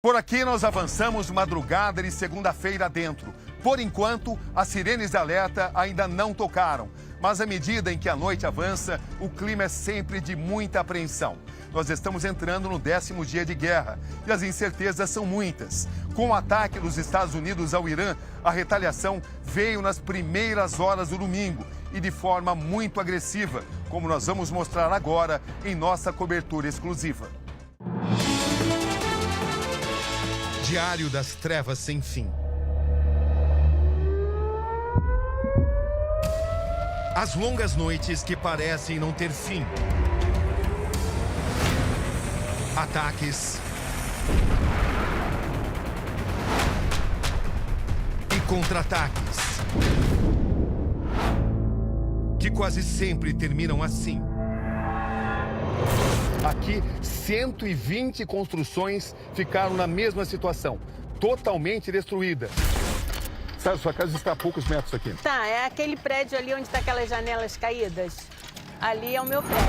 Por aqui nós avançamos madrugada de segunda-feira dentro. Por enquanto, as sirenes de alerta ainda não tocaram. Mas à medida em que a noite avança, o clima é sempre de muita apreensão. Nós estamos entrando no 10º dia de guerra e as incertezas são muitas. Com o ataque dos Estados Unidos ao Irã, a retaliação veio nas primeiras horas do domingo e de forma muito agressiva, como nós vamos mostrar agora em nossa cobertura exclusiva. Diário das trevas sem fim. As longas noites que parecem não ter fim. Ataques. E contra-ataques. Que quase sempre terminam assim. Aqui, 120 construções ficaram na mesma situação, totalmente destruídas. Sabe, sua casa está a poucos metros aqui. Tá, é aquele prédio ali onde está aquelas janelas caídas. Ali é o meu prédio.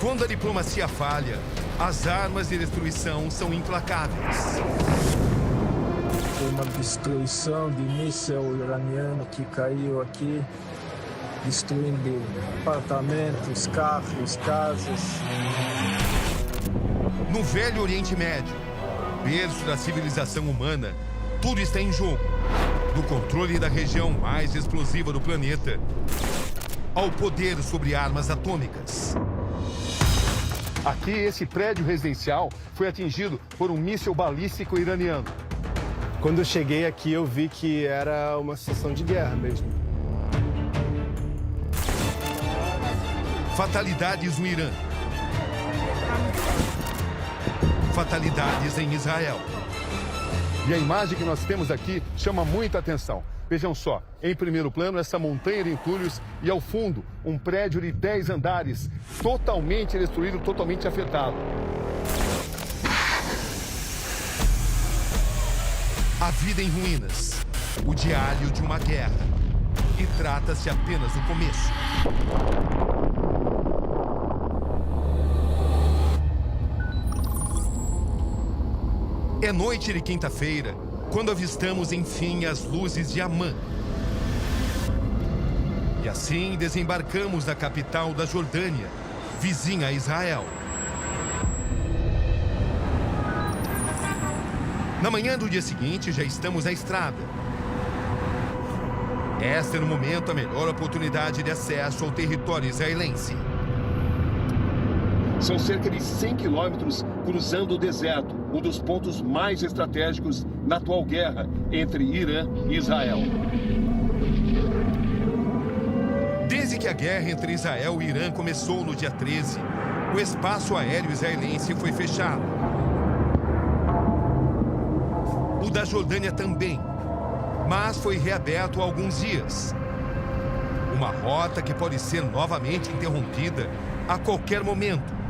Quando a diplomacia falha, as armas de destruição são implacáveis. Foi uma destruição de míssil iraniano que caiu aqui, destruindo apartamentos, carros, casas. No Velho Oriente Médio, berço da civilização humana, tudo está em jogo. Do controle da região mais explosiva do planeta ao poder sobre armas atômicas. Aqui, esse prédio residencial foi atingido por um míssil balístico iraniano. Quando eu cheguei aqui, eu vi que era uma situação de guerra mesmo. Fatalidades no Irã. Fatalidades em Israel. E a imagem que nós temos aqui chama muita atenção. Vejam só, em primeiro plano, essa montanha de entulhos e ao fundo, um prédio de 10 andares, totalmente destruído, totalmente afetado. A vida em ruínas, o diário de uma guerra. E trata-se apenas do começo. É noite de quinta-feira, quando avistamos, enfim, as luzes de Amã. E assim desembarcamos na capital da Jordânia, vizinha a Israel. Na manhã do dia seguinte, já estamos na estrada. Esta é, no momento, a melhor oportunidade de acesso ao território israelense. São cerca de 100 quilômetros cruzando o deserto, um dos pontos mais estratégicos na atual guerra entre Irã e Israel. Desde que a guerra entre Israel e Irã começou no dia 13, o espaço aéreo israelense foi fechado. O da Jordânia também, mas foi reaberto há alguns dias. Uma rota que pode ser novamente interrompida a qualquer momento.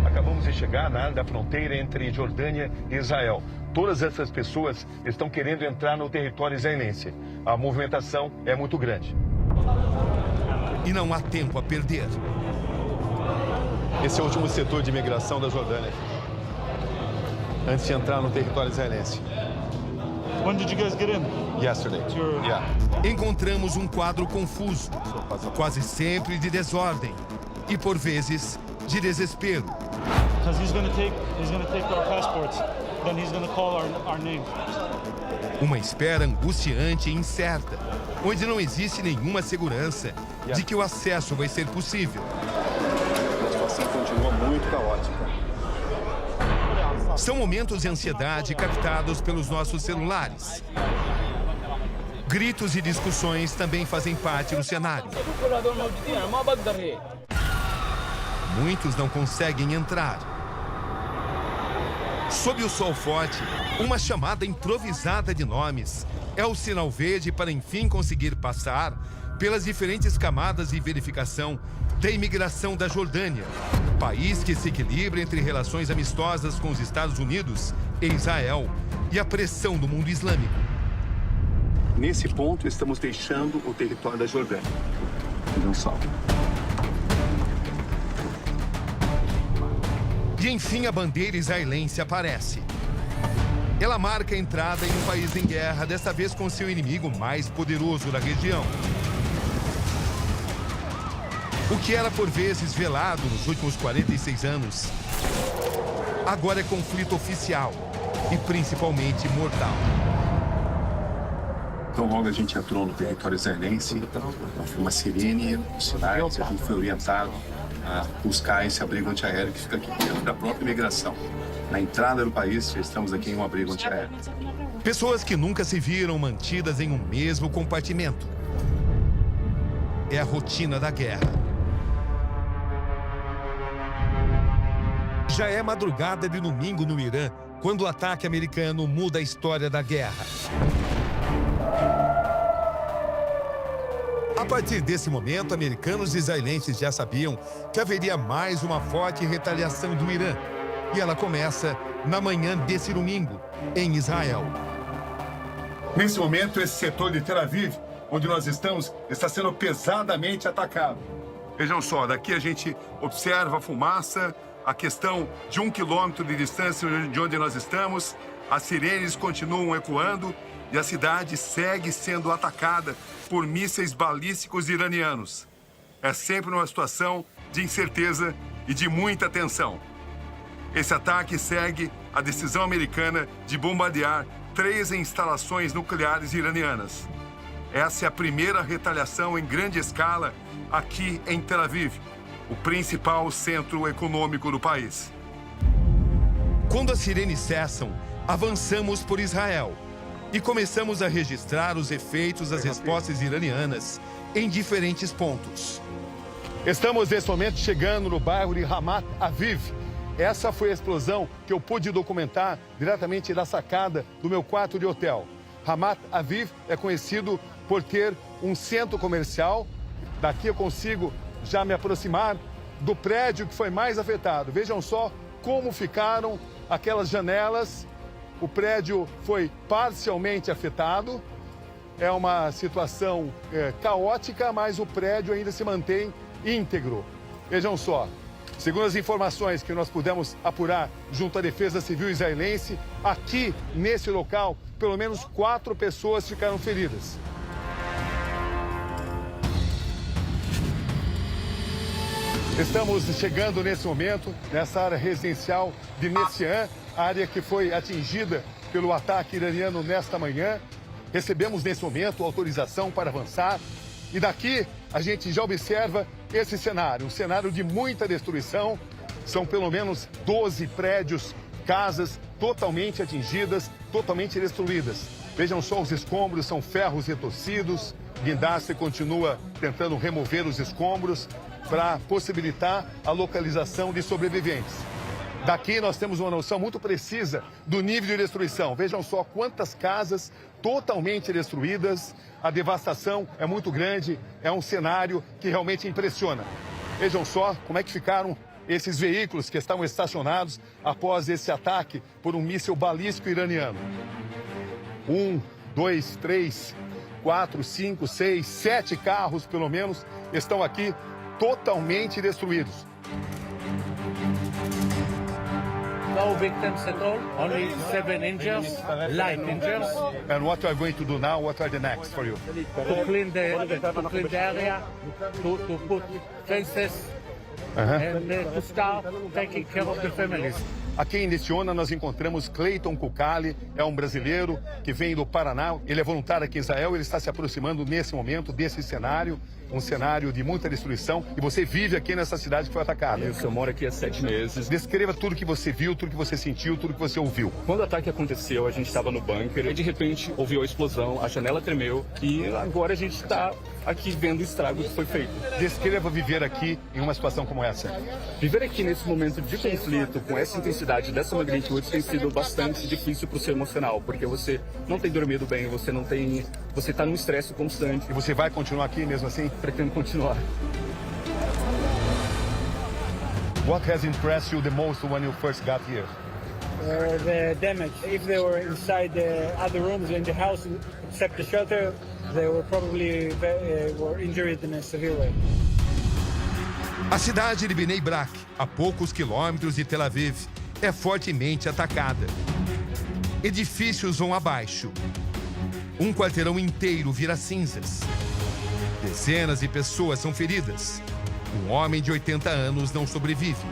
Acabamos de chegar na área da fronteira entre Jordânia e Israel. Todas essas pessoas estão querendo entrar no território israelense. A movimentação é muito grande. E não há tempo a perder. Esse é o último setor de imigração da Jordânia, antes de entrar no território israelense. When did you guys get in? Yesterday. Yeah. Encontramos um quadro confuso, quase sempre de desordem e, por vezes, de desespero. Because he's gonna take our passports. Then he's gonna call our name. Uma espera angustiante e incerta, onde não existe nenhuma segurança de que o acesso vai ser possível. A situação continua muito caótica. São momentos de ansiedade captados pelos nossos celulares. Gritos e discussões também fazem parte do cenário. Muitos não conseguem entrar. Sob o sol forte, uma chamada improvisada de nomes é o sinal verde para enfim conseguir passar pelas diferentes camadas de verificação da imigração da Jordânia, país que se equilibra entre relações amistosas com os Estados Unidos e Israel e a pressão do mundo islâmico. Nesse ponto, estamos deixando o território da Jordânia. Não salve. E enfim a bandeira israelense aparece. Ela marca a entrada em um país em guerra, desta vez com seu inimigo mais poderoso da região. O que era por vezes velado nos últimos 46 anos, agora é conflito oficial e principalmente mortal. Então, logo a gente entrou no território israelense, uma sirene, sinais, a gente foi orientado a buscar esse abrigo antiaéreo que fica aqui dentro da própria imigração. Na entrada do país, já estamos aqui em um abrigo antiaéreo. Pessoas que nunca se viram mantidas em um mesmo compartimento. É a rotina da guerra. Já é madrugada de domingo no Irã, quando o ataque americano muda a história da guerra. A partir desse momento, americanos e israelenses já sabiam que haveria mais uma forte retaliação do Irã. E ela começa na manhã desse domingo, em Israel. Nesse momento, esse setor de Tel Aviv, onde nós estamos, está sendo pesadamente atacado. Vejam só, daqui a gente observa a fumaça, a questão de 1 quilômetro de distância de onde nós estamos, as sirenes continuam ecoando e a cidade segue sendo atacada por mísseis balísticos iranianos. É sempre uma situação de incerteza e de muita tensão. Esse ataque segue a decisão americana de bombardear 3 instalações nucleares iranianas. Essa é a primeira retaliação em grande escala aqui em Tel Aviv, o principal centro econômico do país. Quando as sirenes cessam, avançamos por Israel e começamos a registrar os efeitos das respostas iranianas em diferentes pontos. Estamos, nesse momento, chegando no bairro de Ramat Aviv. Essa foi a explosão que eu pude documentar diretamente da sacada do meu quarto de hotel. Ramat Aviv é conhecido por ter um centro comercial. Daqui eu consigo já me aproximar do prédio que foi mais afetado. Vejam só como ficaram aquelas janelas. O prédio foi parcialmente afetado. É uma situação caótica, mas o prédio ainda se mantém íntegro. Vejam só. Segundo as informações que nós pudemos apurar junto à Defesa Civil israelense, aqui nesse local, pelo menos 4 pessoas ficaram feridas. Estamos chegando nesse momento nessa área residencial de Nessian, área que foi atingida pelo ataque iraniano nesta manhã. Recebemos nesse momento autorização para avançar e daqui a gente já observa esse cenário, um cenário de muita destruição. São pelo menos 12 prédios, casas totalmente atingidas, totalmente destruídas. Vejam só os escombros, são ferros retorcidos. Guindaste continua tentando remover os escombros para possibilitar a localização de sobreviventes. Daqui nós temos uma noção muito precisa do nível de destruição. Vejam só quantas casas totalmente destruídas. A devastação é muito grande, é um cenário que realmente impressiona. Vejam só como é que ficaram esses veículos que estavam estacionados após esse ataque por um míssil balístico iraniano. 1, 2, 3, 4, 5, 6, 7 carros, pelo menos, estão aqui totalmente destruídos. No victims at all, only 7 injuries, light injuries. And what are you going to do now? What are the next for you? To clean the area, to put fences, and to start taking care of the families. Aqui em Nessiona nós encontramos Cleiton Cucali, é um brasileiro que vem do Paraná. Ele é voluntário aqui em Israel, ele está se aproximando nesse momento desse cenário, um cenário de muita destruição. E você vive aqui nessa cidade que foi atacada. Isso, eu moro aqui há 7 meses. Descreva tudo que você viu, tudo que você sentiu, tudo que você ouviu. Quando o ataque aconteceu, a gente estava no bunker e de repente ouviu a explosão, a janela tremeu e agora a gente está aqui vendo o estrago que foi feito. Descreva viver aqui em uma situação como essa. Viver aqui nesse momento de conflito, com essa intensidade, dessa magnitude, tem sido bastante difícil para o seu emocional, porque você não tem dormido bem, você está num estresse constante. E você vai continuar aqui mesmo assim? Pretendo continuar. What has impressed you the most when you first got here? The damage. If they were inside the other rooms in the house, except the shelter, they were probably were injured in a severe way. A cidade de Bnei Brak, a poucos quilômetros de Tel Aviv, é fortemente atacada. Edifícios vão abaixo. Um quarteirão inteiro vira cinzas. Dezenas de pessoas são feridas. Um homem de 80 anos não sobrevive.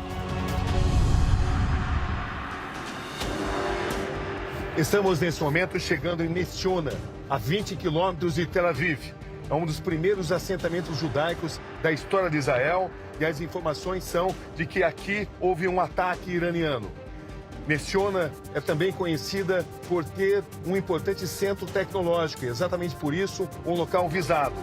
Estamos nesse momento chegando em Ness Tzionah, a 20 quilômetros de Tel Aviv. É um dos primeiros assentamentos judaicos da história de Israel e as informações são de que aqui houve um ataque iraniano. Ness Tzionah é também conhecida por ter um importante centro tecnológico, e exatamente por isso, um local visado.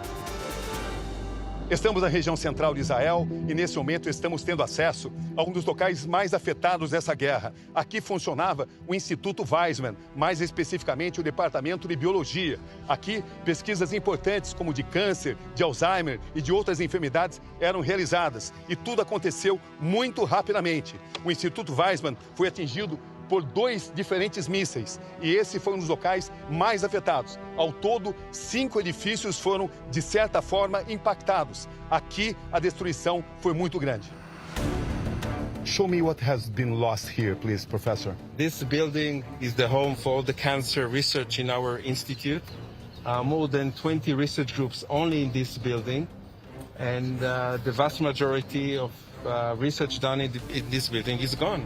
Estamos na região central de Israel e, nesse momento, estamos tendo acesso a um dos locais mais afetados dessa guerra. Aqui funcionava o Instituto Weizmann, mais especificamente o Departamento de Biologia. Aqui, pesquisas importantes como de câncer, de Alzheimer e de outras enfermidades eram realizadas. E tudo aconteceu muito rapidamente. O Instituto Weizmann foi atingido por 2 diferentes mísseis, e esse foi um dos locais mais afetados. Ao todo, 5 edifícios foram, de certa forma, impactados. Aqui, a destruição foi muito grande. Show me what has been lost here, please, Professor. This building is the home for all the cancer research in our institute. More than 20 research groups only in this building, and the vast majority of research done in this building is gone.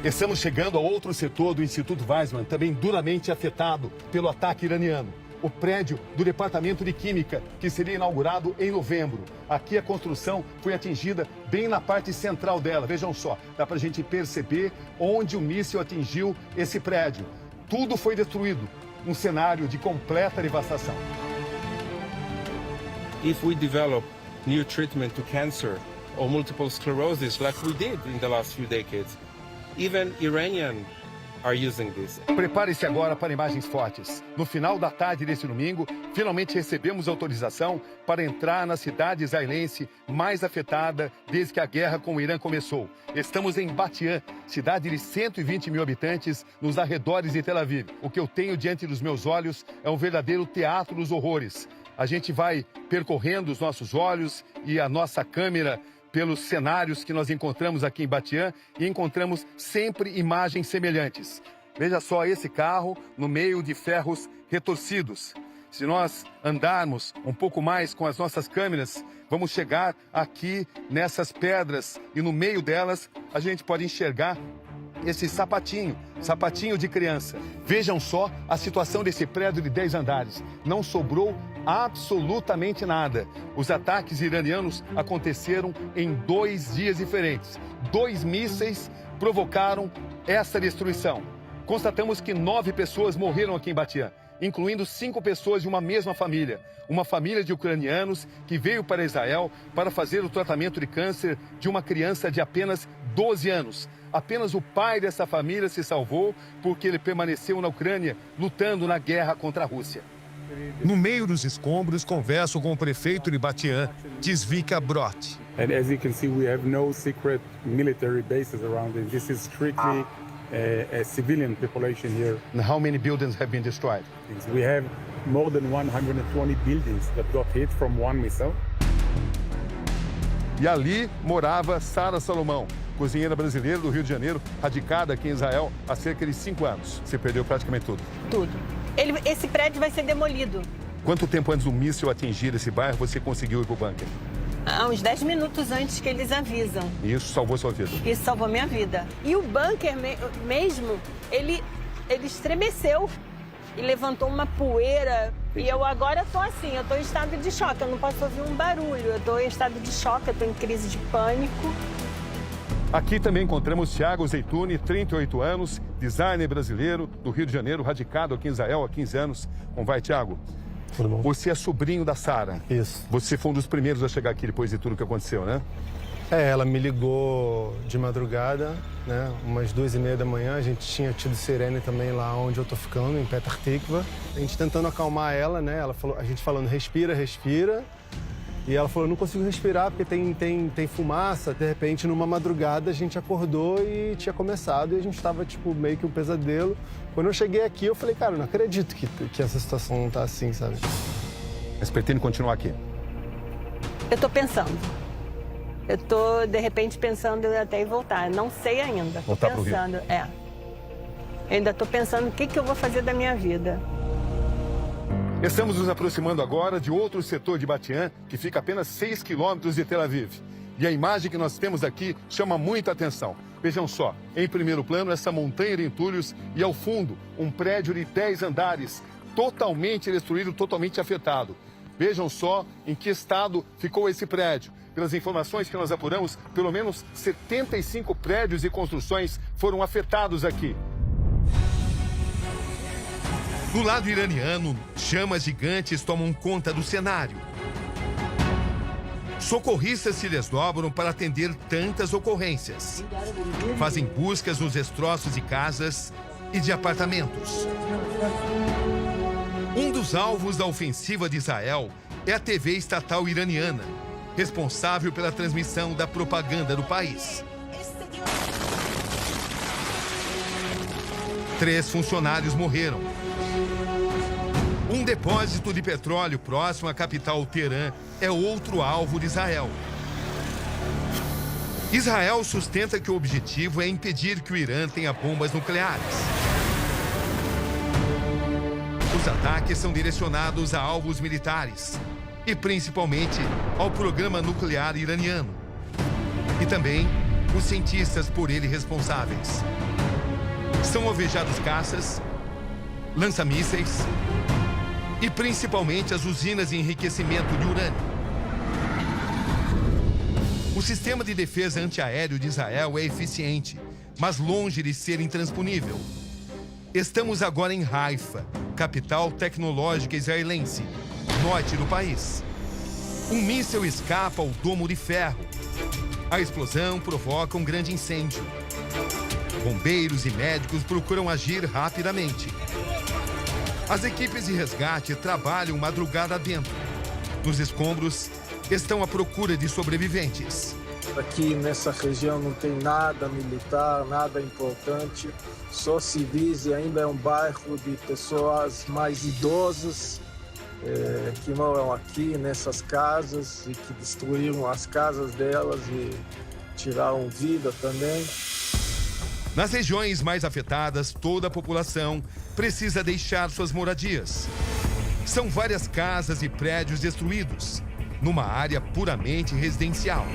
Estamos chegando a outro setor do Instituto Weizmann, também duramente afetado pelo ataque iraniano. O prédio do Departamento de Química, que seria inaugurado em novembro. Aqui a construção foi atingida bem na parte central dela. Vejam só, dá para a gente perceber onde o míssil atingiu esse prédio. Tudo foi destruído, um cenário de completa devastação. If we develop new treatment to cancer or multiple sclerosis like we did in the last few decades, even Iranian are using this. Prepare-se agora para imagens fortes. No final da tarde desse domingo, finalmente recebemos autorização para entrar na cidade israelense mais afetada desde que a guerra com o Irã começou. Estamos em Bat Yam, cidade de 120 mil habitantes nos arredores de Tel Aviv. O que eu tenho diante dos meus olhos é um verdadeiro teatro dos horrores. A gente vai percorrendo os nossos olhos e a nossa câmera pelos cenários que nós encontramos aqui em Bat Yam e encontramos sempre imagens semelhantes. Veja só esse carro no meio de ferros retorcidos. Se nós andarmos um pouco mais com as nossas câmeras, vamos chegar aqui nessas pedras e no meio delas a gente pode enxergar esse sapatinho de criança. Vejam só a situação desse prédio de 10 andares. Não sobrou absolutamente nada. Os ataques iranianos aconteceram em 2 dias diferentes. 2 mísseis provocaram essa destruição. Constatamos que 9 pessoas morreram aqui em Bat Yam, incluindo 5 pessoas de uma mesma família. Uma família de ucranianos que veio para Israel para fazer o tratamento de câncer de uma criança de apenas 12 anos. Apenas o pai dessa família se salvou porque ele permaneceu na Ucrânia lutando na guerra contra a Rússia. No meio dos escombros, converso com o prefeito de Bat Yam, Tzvika Brot. And as you can see, we have no secret military bases around it. This is strictly a civilian population here. And how many buildings have been destroyed? We have more than 120 buildings that got hit from one missile. E ali morava Sara Salomão, cozinheira brasileira do Rio de Janeiro, radicada aqui em Israel há cerca de 5 anos. Você perdeu praticamente tudo. Tudo. Esse prédio vai ser demolido. Quanto tempo antes do míssil atingir esse bairro você conseguiu ir para o bunker? Há uns 10 minutos antes que eles avisam. E isso salvou sua vida? Isso salvou minha vida. E o bunker mesmo, ele estremeceu e levantou uma poeira. E eu agora tô assim, eu tô em estado de choque, eu não posso ouvir um barulho. Eu tô em estado de choque, eu tô em crise de pânico. Aqui também encontramos Thiago Zeituni, 38 anos, designer brasileiro do Rio de Janeiro, radicado aqui em Israel há 15 anos. Como vai, Thiago? Tudo bom. Você é sobrinho da Sara. Isso. Você foi um dos primeiros a chegar aqui depois de tudo que aconteceu, né? Ela me ligou de madrugada, né? Umas 2h30 da manhã. A gente tinha tido sirene também lá onde eu tô ficando, em Petah Tikva. A gente tentando acalmar ela, né? A gente falando, respira, respira. E ela falou, não consigo respirar porque tem fumaça. De repente, numa madrugada, a gente acordou e tinha começado. E a gente tava, tipo, meio que um pesadelo. Quando eu cheguei aqui, eu falei, cara, eu não acredito que essa situação não tá assim, sabe? Mas pretende continuar aqui? Eu tô pensando. Eu tô, de repente, pensando até em voltar. Não sei ainda. Tô Voltar pro Rio. pensando, ainda tô pensando o que eu vou fazer da minha vida. Estamos nos aproximando agora de outro setor de Bat Yam, que fica a apenas 6 quilômetros de Tel Aviv. E a imagem que nós temos aqui chama muita atenção. Vejam só, em primeiro plano, essa montanha de entulhos e ao fundo, um prédio de 10 andares, totalmente destruído, totalmente afetado. Vejam só em que estado ficou esse prédio. Pelas informações que nós apuramos, pelo menos 75 prédios e construções foram afetados aqui. Do lado iraniano, chamas gigantes tomam conta do cenário. Socorristas se desdobram para atender tantas ocorrências. Fazem buscas nos destroços de casas e de apartamentos. Um dos alvos da ofensiva de Israel é a TV estatal iraniana, responsável pela transmissão da propaganda do país. 3 funcionários morreram. Um depósito de petróleo próximo à capital Teherã é outro alvo de Israel. Israel sustenta que o objetivo é impedir que o Irã tenha bombas nucleares. Os ataques são direcionados a alvos militares e principalmente ao programa nuclear iraniano. E também os cientistas por ele responsáveis. São alvejados caças, lança-mísseis e principalmente as usinas de enriquecimento de urânio. O sistema de defesa antiaéreo de Israel é eficiente, mas longe de ser intransponível. Estamos agora em Haifa, capital tecnológica israelense, norte do país. Um míssil escapa ao domo de ferro. A explosão provoca um grande incêndio. Bombeiros e médicos procuram agir rapidamente. As equipes de resgate trabalham madrugada dentro. Nos escombros estão à procura de sobreviventes. Aqui nessa região não tem nada militar, nada importante, só civis e ainda é um bairro de pessoas mais idosas que moram aqui nessas casas e que destruíram as casas delas e tiraram vida também. Nas regiões mais afetadas, toda a população precisa deixar suas moradias. São várias casas e prédios destruídos, numa área puramente residencial.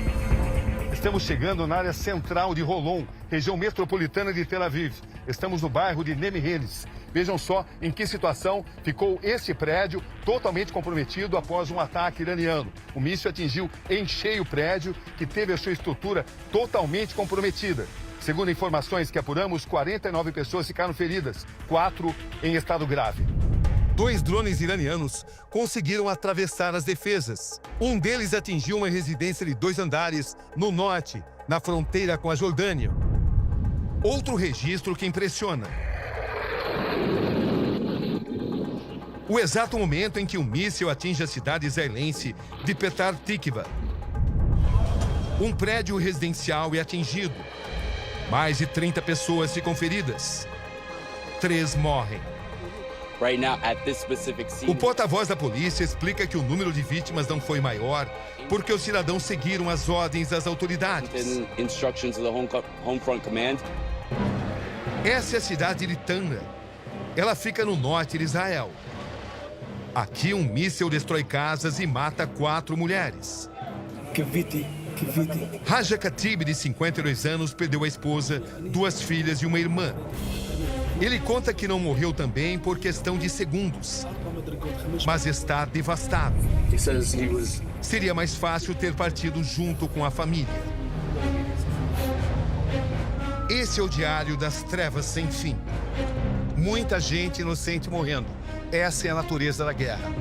Estamos chegando na área central de Holon, região metropolitana de Tel Aviv. Estamos no bairro de Nemihelis. Vejam só em que situação ficou este prédio totalmente comprometido após um ataque iraniano. O míssil atingiu em cheio o prédio, que teve a sua estrutura totalmente comprometida. Segundo informações que apuramos, 49 pessoas ficaram feridas, 4 em estado grave. 2 drones iranianos conseguiram atravessar as defesas. Um deles atingiu uma residência de 2 andares no norte, na fronteira com a Jordânia. Outro registro que impressiona. O exato momento em que o míssil atinge a cidade israelense de Petah Tikva. Um prédio residencial é atingido. Mais de 30 pessoas ficam feridas. 3 morrem. O porta-voz da polícia explica que o número de vítimas não foi maior porque os cidadãos seguiram as ordens das autoridades. Essa é a cidade de Tamra. Ela fica no norte de Israel. Aqui um míssil destrói casas e mata 4 mulheres. Raja Khatib, de 52 anos, perdeu a esposa, 2 filhas e uma irmã. Ele conta que não morreu também por questão de segundos, mas está devastado. Seria mais fácil ter partido junto com a família. Esse é o diário das trevas sem fim. Muita gente inocente morrendo. Essa é a natureza da guerra.